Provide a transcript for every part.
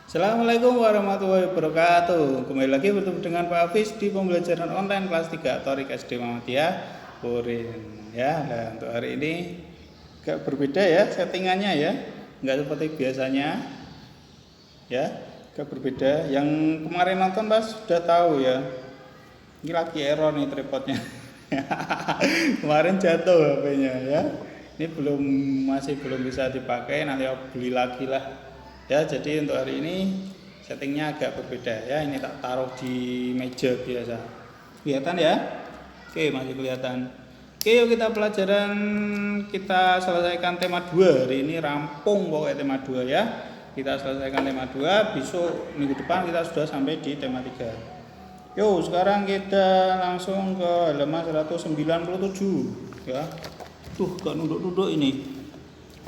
Assalamualaikum warahmatullahi wabarakatuh. Kembali lagi bertemu dengan Pak Hafiz di pembelajaran online kelas 3 Torik SD Muhammadiyah Purin. Ya, nah untuk hari ini agak berbeda ya settingannya ya. Enggak seperti biasanya. Ya, agak berbeda. Yang kemarin nonton Mas sudah tahu ya. Ini lagi error nih tripodnya. Kemarin jatuh HP-nya ya. Ini masih belum bisa dipakai, nanti aku beli lagi lah. Ya, jadi untuk hari ini settingnya agak berbeda ya. Ini tak taruh di meja biasa. Kelihatan ya? Oke, masih kelihatan. Oke, yuk kita selesaikan tema 2. Hari ini rampung pokoknya tema 2 ya. Kita selesaikan tema 2, besok minggu depan kita sudah sampai di tema 3. Yuk, sekarang kita langsung ke halaman 197 ya. Tuh, gak nunduk-nunduk ini.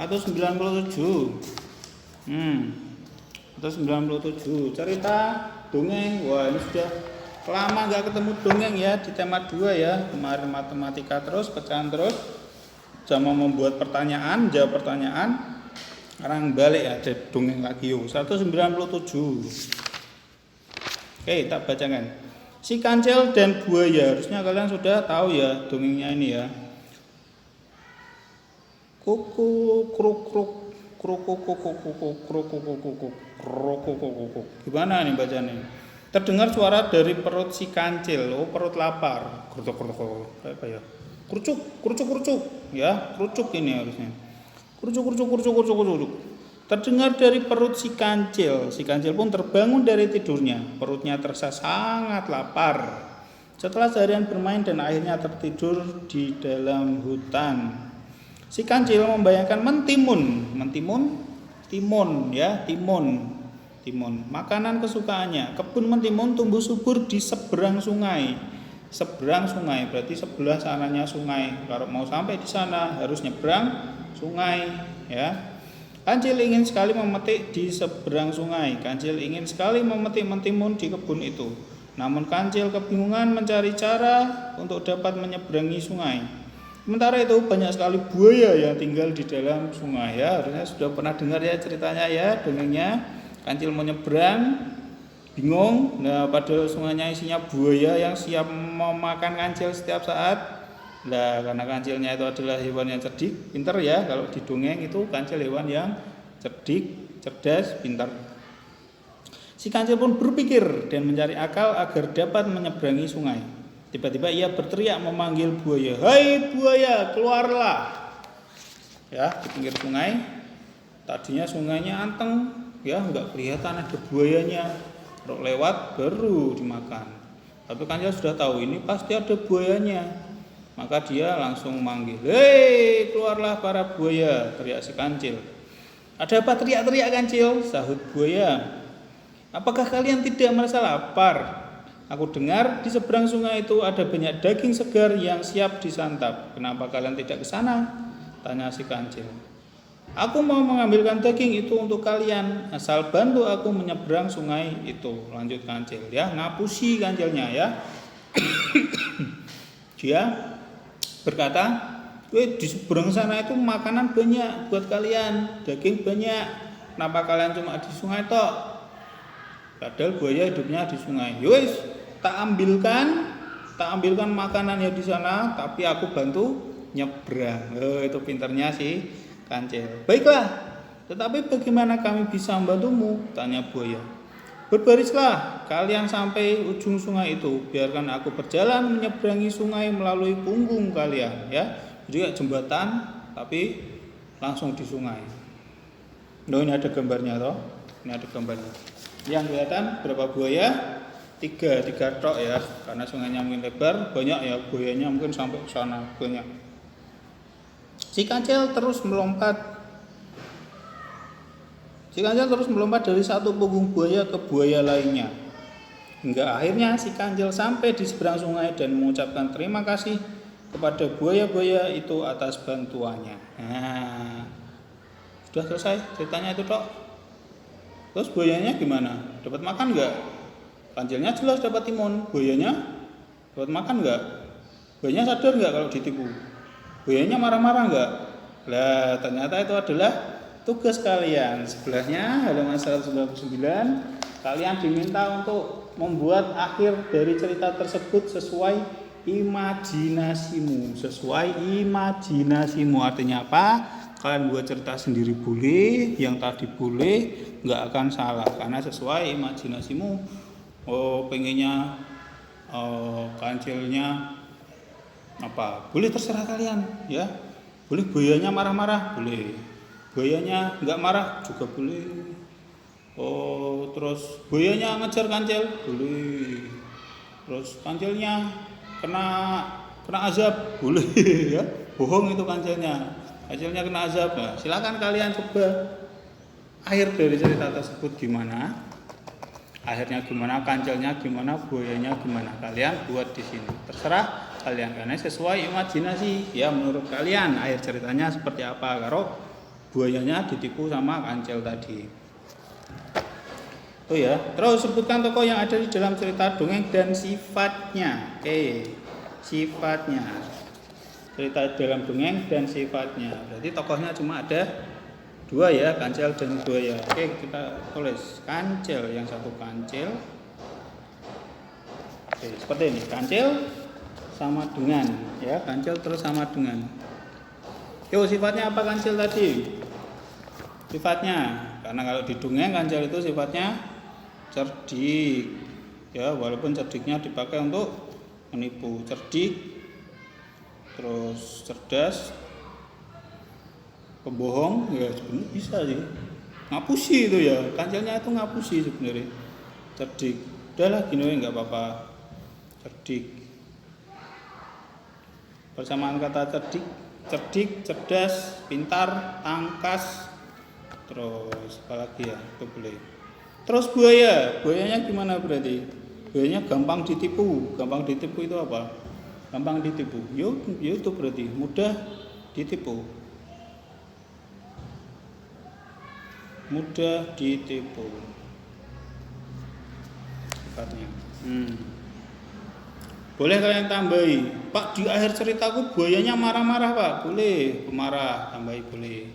197. Atau 97 cerita dongeng. Wah, ini sudah lama nggak ketemu dongeng ya di tema 2 ya. Kemarin matematika terus, pecahan terus, sama membuat pertanyaan, jawab pertanyaan. Sekarang balik ya, ada dongeng lagi yuk. 197. Oke, tak bacakan. Si kancil dan buaya. Harusnya kalian sudah tahu ya dongengnya ini ya. Kuku kruk kruk kruk kruk kruk kruk. Gimana nih bacanya? Terdengar suara dari perut si kancil. Oh, perut lapar. Kerucuk apa ya? Kerucuk ya, kerucuk ini harusnya. Kerucuk. Terdengar dari perut si kancil. Si kancil pun terbangun dari tidurnya. Perutnya terasa sangat lapar. Setelah seharian bermain dan akhirnya tertidur di dalam hutan. Si kancil membayangkan timun ya, timun. Makanan kesukaannya. Kebun mentimun tumbuh subur di seberang sungai. Seberang sungai berarti sebelah sananya sungai. Kalau mau sampai di sana harus nyebrang sungai ya. Kancil ingin sekali memetik di seberang sungai. Kancil ingin sekali memetik mentimun di kebun itu. Namun kancil kebingungan mencari cara untuk dapat menyeberangi sungai. Sementara itu banyak sekali buaya yang tinggal di dalam sungai ya. Harusnya sudah pernah dengar ya ceritanya ya, dongengnya. Kancil mau nyebrang, bingung. Nah, padahal sungainya isinya buaya yang siap memakan kancil setiap saat. Nah, karena kancilnya itu adalah hewan yang cerdik, pintar ya. Kalau di dongeng itu kancil hewan yang cerdik, cerdas, pintar. Si kancil pun berpikir dan mencari akal agar dapat menyeberangi sungai. Tiba-tiba ia berteriak memanggil buaya. "Hai buaya, keluarlah!" Ya, di pinggir sungai. Tadinya sungainya anteng, ya nggak kelihatan ada buayanya. Kalau lewat baru dimakan. Tapi kancil sudah tahu ini pasti ada buayanya. Maka dia langsung memanggil. "Hei, keluarlah para buaya!" teriak si kancil. "Ada apa teriak-teriak kancil?" sahut buaya. "Apakah kalian tidak merasa lapar? Aku dengar di seberang sungai itu ada banyak daging segar yang siap disantap. Kenapa kalian tidak ke sana?" tanya si kancil. "Aku mau mengambilkan daging itu untuk kalian, asal bantu aku menyeberang sungai itu," lanjut kancil ya, ngapusi kancilnya ya. Dia berkata, di seberang sana itu makanan banyak buat kalian, daging banyak. Kenapa kalian cuma di sungai tok? Padahal buaya hidupnya di sungai. Yowes, tak ambilkan makanannya di sana, tapi aku bantu nyebrang. Itu pinternya si kancil. "Baiklah, tetapi bagaimana kami bisa membantumu?" tanya buaya. "Berbarislah kalian sampai ujung sungai itu. Biarkan aku berjalan menyeberangi sungai melalui punggung kalian." Ya, jadi kayak jembatan tapi langsung di sungai. Nah, ini ada gambarnya toh. Ini ada gambarnya. Yang kelihatan berapa buaya? Tiga tok ya, karena sungainya mungkin lebar, banyak ya buayanya mungkin sampai ke sana banyak. Si kancil terus melompat dari satu punggung buaya ke buaya lainnya. Hingga akhirnya si kancil sampai di seberang sungai dan mengucapkan terima kasih kepada buaya-buaya itu atas bantuannya. Nah, sudah selesai ceritanya itu tok. Terus buayanya gimana? Dapat makan enggak? Kancilnya jelas dapat timun, buayanya dapat makan enggak? Buayanya sadar enggak kalau ditipu? Buayanya marah-marah enggak? Lah, ternyata itu adalah tugas kalian sebelahnya halaman 199, kalian diminta untuk membuat akhir dari cerita tersebut sesuai imajinasimu. Artinya apa? Kalian buat cerita sendiri boleh, yang tadi boleh, nggak akan salah karena sesuai imajinasimu. Pengennya kancilnya apa? Boleh, terserah kalian ya. Boleh buayanya marah-marah, boleh. Buayanya nggak marah juga boleh. Terus buayanya ngejar kancil, boleh. Terus kancilnya kena azab, boleh ya. Bohong itu kancilnya kena azab. Nah, silakan kalian coba akhir dari cerita tersebut gimana, akhirnya gimana, kancilnya gimana, buayanya gimana, kalian buat di sini. Terserah kalian karena sesuai imajinasi ya. Menurut kalian akhir ceritanya seperti apa kalau buayanya ditipu sama kancil tadi? Ya, terus sebutkan tokoh yang ada di dalam cerita dongeng dan sifatnya. Sifatnya. Cerita dalam dongeng dan sifatnya. Berarti tokohnya cuma ada 2 ya, kancil dan buaya. Kita tulis kancil, yang satu kancil. Seperti ini, kancil sama dengan ya, kancil terus sama dengan. Sifatnya apa kancil tadi? Sifatnya, karena kalau di dongeng kancil itu sifatnya cerdik ya, walaupun cerdiknya dipakai untuk menipu. Cerdik, terus cerdas, pembohong ya, sebenarnya bisa sih. Ngapusi itu ya, kancilnya itu ngapusi sebenarnya. Cerdik, udahlah gini nggak apa-apa. Cerdik, persamaan kata cerdik, cerdas, pintar, tangkas, terus apa lagi ya, itu boleh. Terus buayanya gimana berarti? Buayanya gampang ditipu. Gampang ditipu itu apa? Gampang ditipu. Itu berarti mudah ditipu. Mudah ditipu. Sifatnya. Boleh kalian tambahi, Pak, di akhir ceritaku buayanya marah-marah, Pak. Boleh, pemarah, tambahi boleh.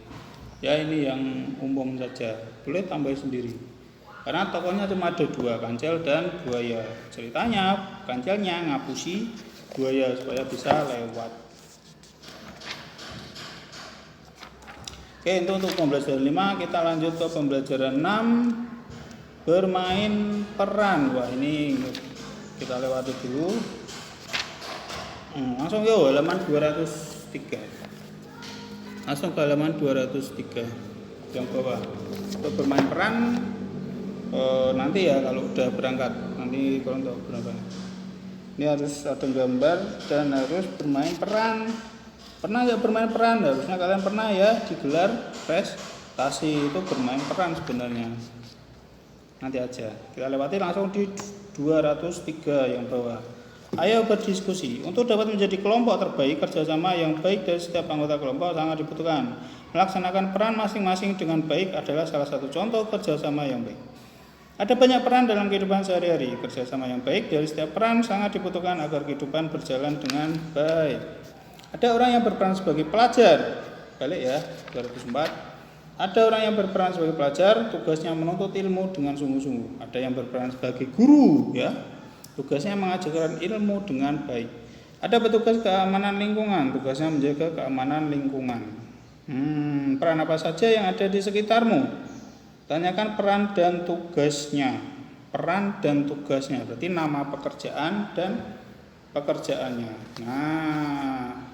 Ya ini yang umum saja. Boleh tambahi sendiri. Karena tokohnya cuma ada 2, kancil dan buaya. Ceritanya kancilnya ngapusi buaya supaya bisa lewat. Itu untuk pembelajaran 5. Kita lanjut ke pembelajaran 6, bermain peran. Wah, ini kita lewati dulu. Langsung halaman 203. Langsung ke halaman 203 yang bawah. Untuk bermain peran nanti ya kalau udah berangkat, nanti kalau untuk berangkat ini harus ada gambar dan harus bermain peran. Pernah ya bermain peran? Harusnya kalian pernah ya, digelar prestasi itu bermain peran sebenarnya. Nanti aja kita lewati langsung di 203 yang bawah. Ayo berdiskusi. Untuk dapat menjadi kelompok terbaik, kerjasama yang baik dari setiap anggota kelompok sangat dibutuhkan. Melaksanakan peran masing-masing dengan baik adalah salah satu contoh kerjasama yang baik. Ada banyak peran dalam kehidupan sehari-hari. Kerjasama yang baik dari setiap peran sangat dibutuhkan agar kehidupan berjalan dengan baik. Ada orang yang berperan sebagai pelajar. Balik ya, 204. Ada orang yang berperan sebagai pelajar, tugasnya menuntut ilmu dengan sungguh-sungguh. Ada yang berperan sebagai guru, ya, tugasnya mengajarkan ilmu dengan baik. Ada petugas keamanan lingkungan, tugasnya menjaga keamanan lingkungan. Peran apa saja yang ada di sekitarmu? Tanyakan peran dan tugasnya. Peran dan tugasnya berarti nama pekerjaan dan pekerjaannya. Nah,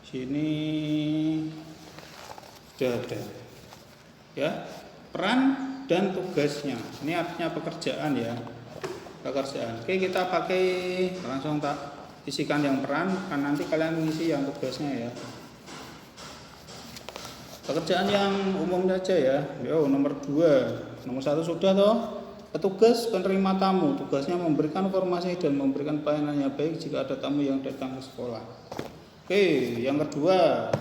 sini sudah ada. Ya, peran dan tugasnya. Ini artinya pekerjaan ya. Pekerjaan. Oke, kita pakai langsung tak isikan yang peran, kan nanti kalian mengisi yang tugasnya ya. Pekerjaan yang umum saja ya. Nomor 2. Nomor 1 sudah toh. Petugas penerima tamu, tugasnya memberikan informasi dan memberikan pelayanan yang baik jika ada tamu yang datang ke sekolah. Oke, yang kedua,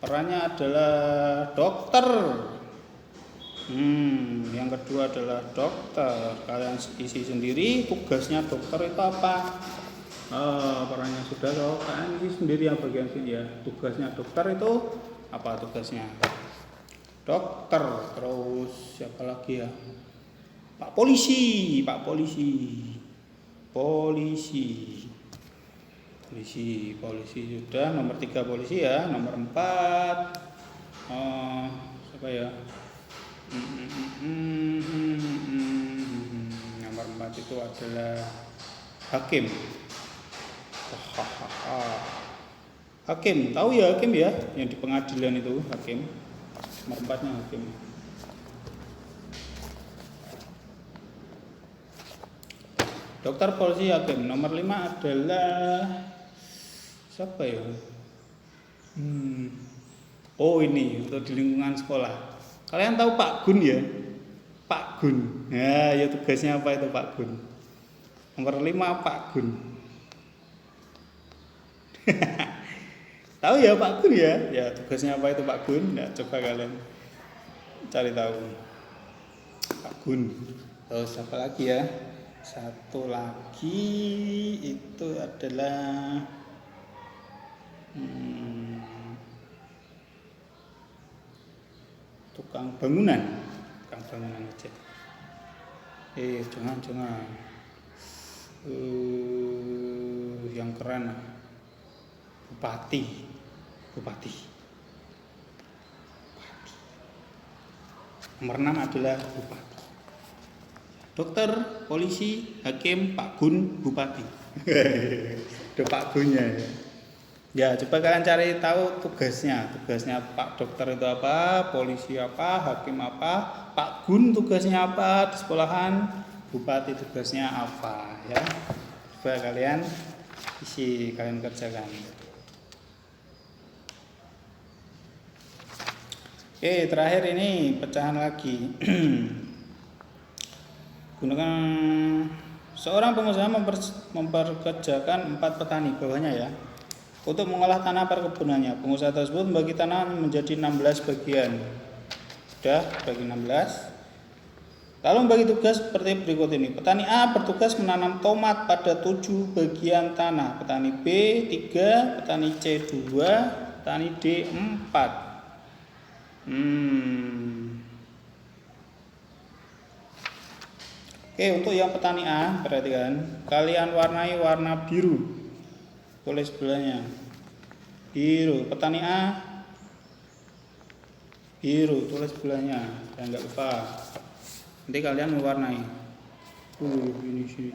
perannya adalah dokter. Yang kedua adalah dokter. Kalian isi sendiri tugasnya dokter itu apa? Perannya sudah toh. Kalian isi sendiri yang bagian sini ya. Tugasnya dokter itu apa tugasnya? dokter, terus siapa lagi ya? Pak polisi, Pak polisi. Polisi sudah. Nomor 3 polisi ya. Nomor 4 siapa ya? Nomor 4 itu adalah hakim. Hakim, tahu ya hakim ya? Yang di pengadilan itu hakim. Nomor 4-nya hakim. Dokter, polisi, hakim. Nomor 5 adalah siapa ya? Oh, ini untuk di lingkungan sekolah. Kalian tahu Pak Gun ya? Pak Gun. Ya tugasnya apa itu Pak Gun? Nomor 5 Pak Gun. Tahu ya Pak Gun ya? Ya tugasnya apa itu Pak Gun? Nah, coba kalian cari tahu. Pak Gun. Terus apa lagi ya? Satu lagi itu adalah tukang bangunan aja. Jangan. Yang keren, bupati. Nomor 6 adalah bupati. Dokter, polisi, hakim, Pak Gun, bupati. Ada Pak Gunnya ya. Ya, coba kalian cari tahu tugasnya. Tugasnya Pak dokter itu apa, polisi apa, hakim apa, Pak Gun tugasnya apa di sekolahan, bupati tugasnya apa ya. Coba kalian isi, kalian kerjakan. Oke, terakhir ini pecahan lagi. Gunakan seorang pengusaha memperkerjakan 4 petani, bawahnya ya, untuk mengolah tanah perkebunannya. Pengusaha tersebut membagi tanah menjadi 16 bagian. Sudah bagi 16. Lalu membagi tugas seperti berikut ini. Petani A bertugas menanam tomat pada 7 bagian tanah. Petani B 3, petani C 2, petani D 4. Oke, untuk yang petani A, perhatikan, kalian warnai warna biru. Tulis sebelahnya biru. Petani A biru, tulis sebelahnya. Jangan nggak lupa. Nanti kalian mewarnai. Ini sini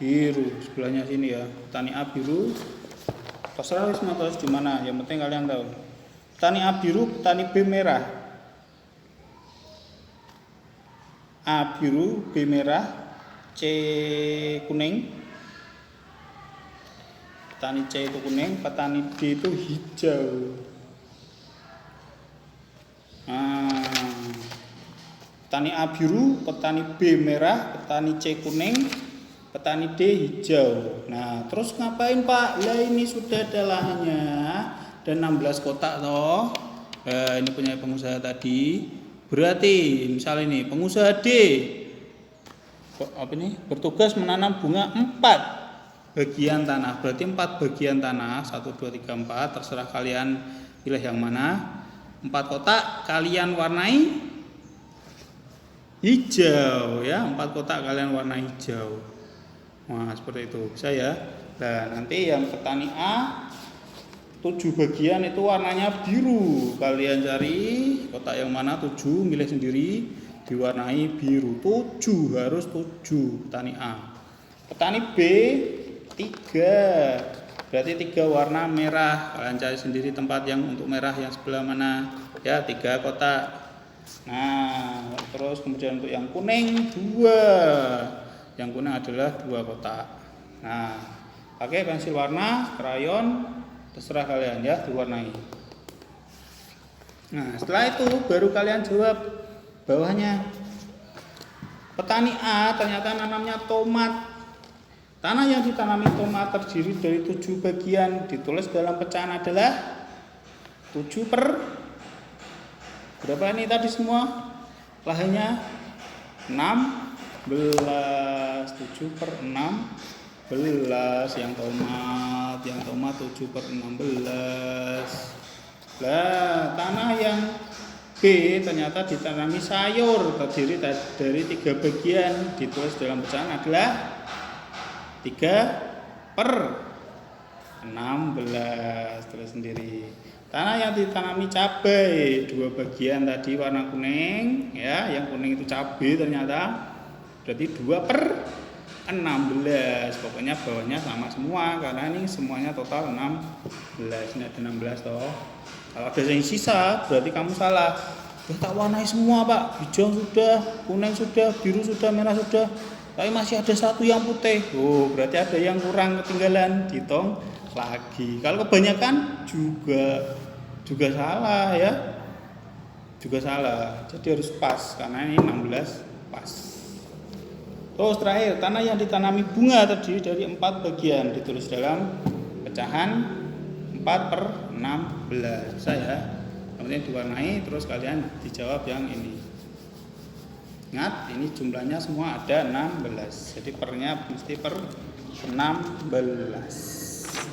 biru, sebelahnya sini ya. Petani A biru. Terserah wis mau tulis di mana. Yang penting kalian tahu. Petani A biru, petani B merah. A biru, B merah, C kuning. Petani C itu kuning, petani D itu hijau. Petani A biru, petani B merah, petani C kuning, petani D hijau. Nah, terus ngapain Pak? Lah ini sudah ada lahannya dan 16 kotak toh. Ini punya pengusaha tadi. Berarti misal ini pengusaha D bertugas menanam bunga 4 bagian tanah. Berarti 4 bagian tanah, 1 2 3 4, terserah kalian pilih yang mana. 4 kotak kalian warnai hijau ya, 4 kotak kalian warna hijau. Nah, seperti itu bisa ya. Nah, nanti yang petani A 7 bagian itu warnanya biru. Kalian cari kotak yang mana 7, milih sendiri, diwarnai biru. 7 harus 7 petani A. Petani B 3. Berarti 3 warna merah. Kalian cari sendiri tempat yang untuk merah yang sebelah mana. Ya, 3 kotak. Nah, terus kemudian untuk yang kuning 2. Yang kuning adalah 2 kotak. Nah, pakai pensil warna, krayon, terserah kalian ya, diwarnai. Nah, setelah itu baru kalian jawab bawahnya. Petani A ternyata nanamnya tomat. Tanah yang ditanami tomat terdiri dari 7 bagian. Ditulis dalam pecahan adalah 7 per berapa ini tadi semua? Lahannya 16. 7 per 16 yang tomat 7 per 16. Lah, tanah yang B. Ternyata ditanami sayur terdiri dari 3 bagian, ditulis dalam pecahan adalah 3/16, tulis sendiri. Tanah yang ditanami cabai 2 bagian tadi warna kuning, ya, yang kuning itu cabai ternyata berarti 2/16. Pokoknya bawahnya sama semua karena ini semuanya total 16. Ini ada 16 toh. Kalau ada yang sisa berarti kamu salah. Ya tak warnai semua Pak, hijau sudah, kuning sudah, biru sudah, merah sudah, tapi masih ada satu yang putih. Oh, berarti ada yang kurang, ketinggalan, dihitung lagi. Kalau kebanyakan juga salah ya, juga salah. Jadi harus pas karena ini 16 pas. Terus terakhir, tanah yang ditanami bunga terdiri dari 4 bagian, ditulis dalam pecahan 4/16. Saya kemudian diwarnai, terus kalian dijawab yang ini. Ingat, ini jumlahnya semua ada 16. Jadi pernya mesti per 16.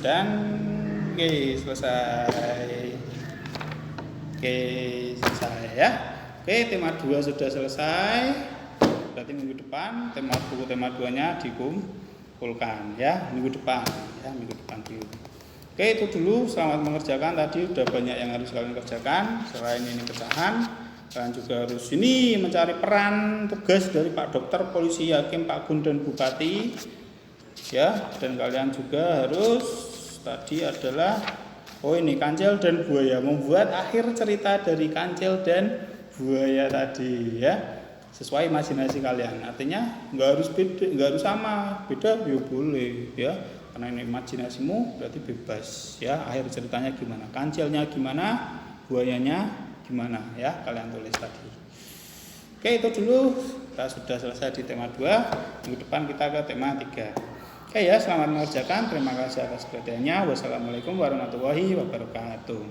Dan oke, selesai. Oke, selesai ya. Oke, tema 2 sudah selesai. Berarti minggu depan buku tema 2-nya dikumpulkan ya, minggu depan dulu. Oke, itu dulu. Selamat mengerjakan. Tadi udah banyak yang harus kalian kerjakan. Selain ini pecahan, kalian juga harus ini mencari peran tugas dari Pak Dokter, polisi, hakim, Pak Gun dan Bupati. Ya, dan kalian juga harus tadi adalah ini kancil dan buaya, membuat akhir cerita dari kancil dan buaya tadi ya. Sesuai imajinasi kalian. Artinya nggak harus beda, nggak harus sama. Beda ya boleh ya. Karena ini imajinasimu berarti bebas ya. Akhir ceritanya gimana? Kancilnya gimana? Buayanya gimana ya? Kalian tulis tadi. Oke, itu dulu. Kita sudah selesai di tema 2. Minggu depan kita ke tema 3. Oke ya, selamat mengerjakan. Terima kasih atas perhatiannya. Wassalamualaikum warahmatullahi wabarakatuh.